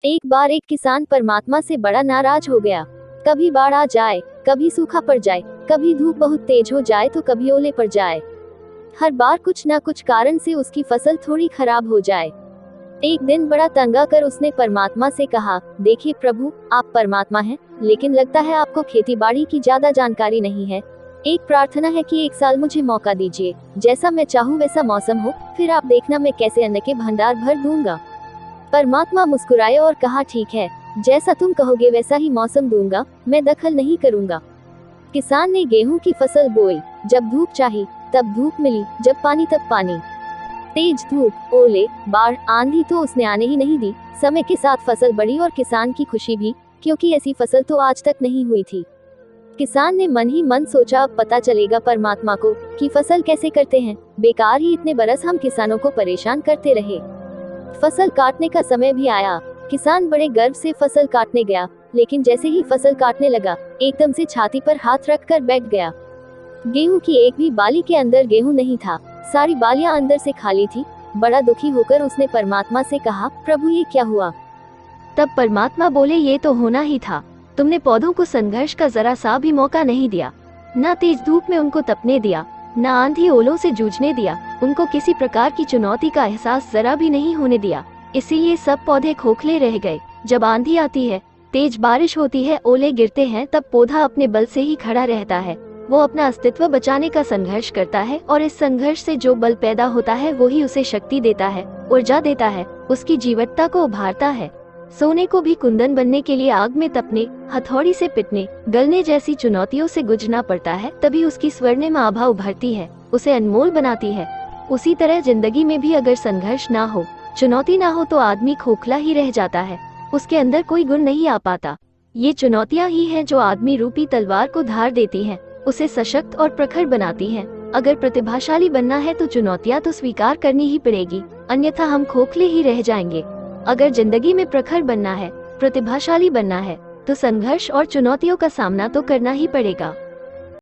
एक बार एक किसान परमात्मा से बड़ा नाराज हो गया। कभी बाढ़ आ जाए, कभी सूखा पड़ जाए, कभी धूप बहुत तेज हो जाए तो कभी ओले पड़ जाए। हर बार कुछ ना कुछ कारण से उसकी फसल थोड़ी खराब हो जाए। एक दिन बड़ा तंग आकर उसने परमात्मा से कहा, देखिए प्रभु, आप परमात्मा हैं, लेकिन लगता है आपको खेती बाड़ी की ज्यादा जानकारी नहीं है। एक प्रार्थना है कि एक साल मुझे मौका दीजिए, जैसा मैं चाहूँ वैसा मौसम हो, फिर आप देखना मैं कैसे अन्न के भंडार भर दूंगा। परमात्मा मुस्कुराए और कहा, ठीक है, जैसा तुम कहोगे वैसा ही मौसम दूंगा, मैं दखल नहीं करूंगा। किसान ने गेहूं की फसल बोई। जब धूप चाही तब धूप मिली, जब पानी तब पानी। तेज धूप, ओले, बाढ़, आंधी तो उसने आने ही नहीं दी। समय के साथ फसल बढ़ी और किसान की खुशी भी, क्योंकि ऐसी फसल तो आज तक नहीं हुई थी। किसान ने मन ही मन सोचा, अब पता चलेगा परमात्मा को कि फसल कैसे करते हैं। बेकार ही इतने बरस हम किसानों को परेशान करते रहे। फसल काटने का समय भी आया। किसान बड़े गर्व से फसल काटने गया, लेकिन जैसे ही फसल काटने लगा, एकदम से छाती पर हाथ रखकर बैठ गया। गेहूं की एक भी बाली के अंदर गेहूं नहीं था, सारी बालियां अंदर से खाली थी। बड़ा दुखी होकर उसने परमात्मा से कहा, प्रभु ये क्या हुआ? तब परमात्मा बोले, ये तो होना ही था। तुमने पौधों को संघर्ष का जरा सा भी मौका नहीं दिया, न तेज धूप में उनको तपने दिया, न आंधी ओलों से जूझने दिया, उनको किसी प्रकार की चुनौती का एहसास जरा भी नहीं होने दिया। इसीलिए सब पौधे खोखले रह गए। जब आंधी आती है, तेज बारिश होती है, ओले गिरते हैं, तब पौधा अपने बल से ही खड़ा रहता है। वो अपना अस्तित्व बचाने का संघर्ष करता है, और इस संघर्ष से जो बल पैदा होता है वही उसे शक्ति देता है, ऊर्जा देता है, उसकी जीवटता को उभारता है। सोने को भी कुंदन बनने के लिए आग में तपने, हथौड़ी से पिटने, गलने जैसी चुनौतियों से गुजरना पड़ता है, तभी उसकी स्वर्णिम आभा उभरती है, उसे अनमोल बनाती है। उसी तरह जिंदगी में भी अगर संघर्ष ना हो, चुनौती ना हो, तो आदमी खोखला ही रह जाता है, उसके अंदर कोई गुण नहीं आ पाता। ये चुनौतियाँ ही हैं जो आदमी रूपी तलवार को धार देती हैं, उसे सशक्त और प्रखर बनाती हैं। अगर प्रतिभाशाली बनना है तो चुनौतियाँ तो स्वीकार करनी ही पड़ेगी, अन्यथा हम खोखले ही रह जाएंगे। अगर जिंदगी में प्रखर बनना है, प्रतिभाशाली बनना है, तो संघर्ष और चुनौतियों का सामना तो करना ही पड़ेगा।